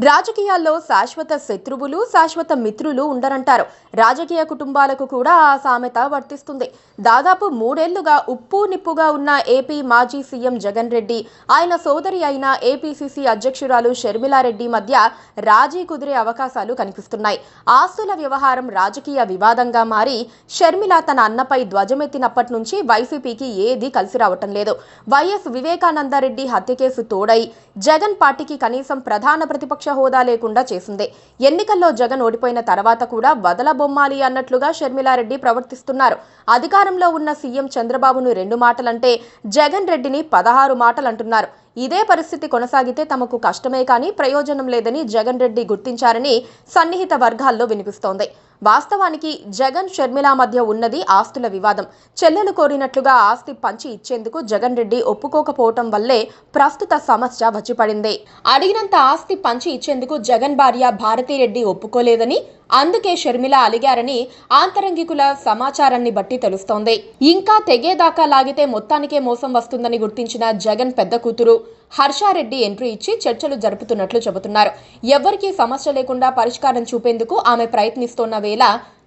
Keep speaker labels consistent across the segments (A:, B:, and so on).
A: రాజకీయాల్లో శాశ్వత శత్రువులు, శాశ్వత మిత్రులు ఉండరంటారు. రాజకీయ కుటుంబాలకు కూడా ఆ సామెత వర్తిస్తుంది. దాదాపు 3 ఏళ్లుగా ఉప్పు నిప్పుగా ఉన్న ఏపీ మాజీ సీఎం జగన్ రెడ్డి, ఆయన సోదరి అయిన ఏపీసీసీ అధ్యక్షురాలు షర్మిలారెడ్డి మధ్య రాజీ కుదిరే అవకాశాలు కనిపిస్తున్నాయి. ఆస్తుల వ్యవహారం రాజకీయ వివాదంగా మారి షర్మిల తన అన్నపై ధ్వజమెత్తినప్పటి నుంచి వైసీపీకి ఏదీ కలిసి రావటం లేదు. వైఎస్ వివేకానందరెడ్డి హత్య కేసు తోడై జగన్ పార్టీకి కనీసం ప్రధాన ప్రతిపక్ష హోదా లేకుండా చేసింది. ఎన్నికల్లో జగన్ ఓడిపోయిన తర్వాత కూడా వదలబొమ్మాలి అన్నట్లుగా షర్మిలారెడ్డి ప్రవర్తిస్తున్నారు. అధికారంలో ఉన్న సీఎం చంద్రబాబును 2 మాటలంటే జగన్ రెడ్డిని 16 మాటలంటున్నారు. ఇదే పరిస్థితి కొనసాగితే తమకు కష్టమే కానీ ప్రయోజనం లేదని జగన్ రెడ్డి గుర్తించారని సన్నిహిత వర్గాల్లో వినిపిస్తోంది. వాస్తవానికి జగన్ షర్మిల మధ్య ఉన్నది ఆస్తుల వివాదం. చెల్లెలు కోరినట్లుగా ఆస్తి పంచి ఇచ్చేందుకు జగన్ రెడ్డి ఒప్పుకోకపోవటం వల్లే ప్రస్తుత సమస్య వచ్చిపడింది. అడిగినంత ఆస్తి పంచి ఇచ్చేందుకు జగన్ భార్య భారతిరెడ్డి ఒప్పుకోలేదని, అందుకే షర్మిల అలిగారని ఆంతరంగికుల సమాచారాన్ని బట్టి తెలుస్తోంది. ఇంకా తెగేదాకా లాగితే మొత్తానికే మోసం వస్తుందని గుర్తించిన జగన్ పెద్ద కూతురు హర్షారెడ్డి ఎంట్రీ ఇచ్చి చర్చలు జరుపుతున్నట్లు చెబుతున్నారు. ఎవ్వరికీ సమస్య లేకుండా పరిష్కారం చూపేందుకు ఆమె ప్రయత్నిస్తోన్న వేళ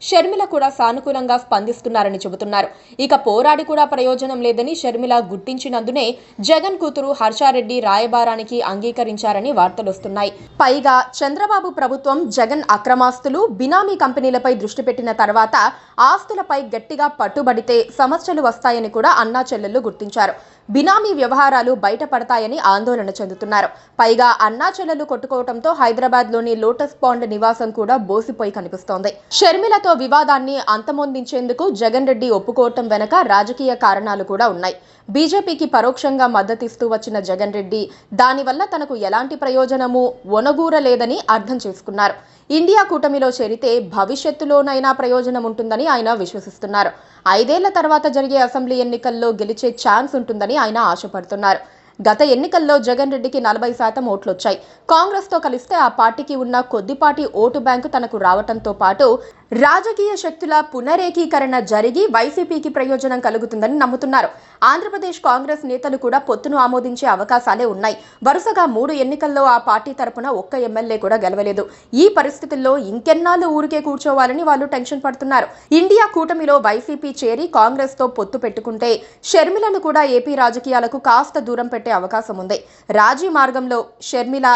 A: షర్మిల కూడా సానుకూలంగా స్పందిస్తున్నారని చెబుతున్నారు. ఇక పోరాడి కూడా ప్రయోజనం లేదని షర్మిల గుర్తించినందునే జగన్ కూతురు హర్షారెడ్డి రాయబారానికి అంగీకరించారని వార్తలొస్తున్నాయి. పైగా చంద్రబాబు ప్రభుత్వం జగన్ అక్రమాస్తులు, బినామీ కంపెనీలపై దృష్టి పెట్టిన తర్వాత ఆస్తులపై గట్టిగా పట్టుబడితే సమస్యలు వస్తాయని కూడా అన్నా చెల్లెళ్లు గుర్తించారు. బినామీ వ్యవహారాలు బయటపడతాయని ఆందోళన చెందుతున్నారు. పైగా అన్నా చెల్లెలు కొట్టుకోవడంతో హైదరాబాద్లోని లోటస్ పాండ్ నివాసం కూడా బోసిపోయి కనిపిస్తోంది. షర్మిలతో వివాదాన్ని అంతమొందించేందుకు జగన్ రెడ్డి ఒప్పుకోవటం వెనక రాజకీయ కారణాలు కూడా ఉన్నాయి. బీజేపీకి పరోక్షంగా మద్దతిస్తూ వచ్చిన జగన్ రెడ్డి దానివల్ల తనకు ఎలాంటి ప్రయోజనమూ ఒనగూరలేదని అర్థం చేసుకున్నారు. ఇండియా కూటమిలో చేరితే భవిష్యత్తులోనైనా ప్రయోజనం ఉంటుందని ఆయన విశ్వసిస్తున్నారు. 5 ఏళ్ల తర్వాత జరిగే అసెంబ్లీ ఎన్నికల్లో గెలిచే ఛాన్స్ ఉంటుందని ఆయన ఆశపడుతున్నారు. గత ఎన్నికల్లో జగన్ రెడ్డికి 40% ఓట్లొచ్చాయి. కాంగ్రెస్తో కలిస్తే ఆ పార్టీకి ఉన్న కొద్దిపాటి ఓటు బ్యాంకు తనకు రావడంతో పాటు రాజకీయ శక్తుల పునరేకీకరణ జరిగి వైసీపీకి ప్రయోజనం కలుగుతుందని నమ్ముతున్నారు. ఆంధ్రప్రదేశ్ కాంగ్రెస్ నేతలు కూడా పొత్తును ఆమోదించే అవకాశాలే ఉన్నాయి. వరుసగా 3 ఎన్నికల్లో ఆ పార్టీ తరపున ఒక్క ఎమ్మెల్యే కూడా గెలవలేదు. ఈ పరిస్థితుల్లో ఇంకెన్నాళ్ళు ఊరికే కూర్చోవాలని వాళ్ళు టెన్షన్ పడుతున్నారు. ఇండియా కూటమిలో వైసీపీ చేరి కాంగ్రెస్ తో పొత్తు పెట్టుకుంటే షర్మిలను కూడా ఏపీ రాజకీయాలకు కాస్త దూరం పెట్టే అవకాశం ఉంది. రాజీ మార్గంలో షర్మిల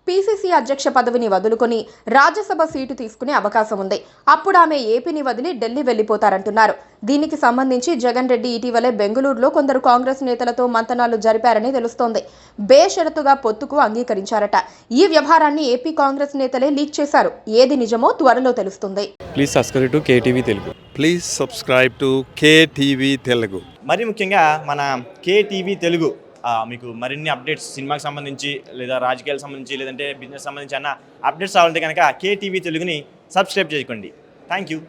A: పీసీసీ అధ్యక్ష పదవిని వదులుకొని రాజ్యసభ సీటు తీసుకునే అవకాశం ఉంది. అప్పుడు ఆమె ఏపీని వదిలి ఢిల్లీ వెళ్లిపోతారంటున్నారు. దీనికి సంబంధించి జగన్ రెడ్డి ఇటీవలే బెంగళూరులో కొందరు కాంగ్రెస్ నేతలతో మంతనాలు జరిపారని తెలుస్తోంది. బేషరతుగా పొత్తుకు అంగీకరించారట. ఈ వ్యవహారాన్ని ఏపీ కాంగ్రెస్ నేతలే లీక్ చేశారు. ఏది నిజమో త్వరలో తెలుస్తుంది.
B: Please subscribe to KTV Telugu.
C: Please subscribe to KTV Telugu.
D: మరి ముఖ్యంగా మన కేటీవీ తెలుగు మీకు మరిన్ని అప్డేట్స్ సినిమాకి సంబంధించి లేదా రాజకీయాలకు సంబంధించి లేదంటే బిజినెస్ సంబంధించి అన్న అప్డేట్స్ కావాలంటే కనుక కేటీవీ తెలుగుని సబ్స్క్రైబ్ చేసుకోండి. Thank you.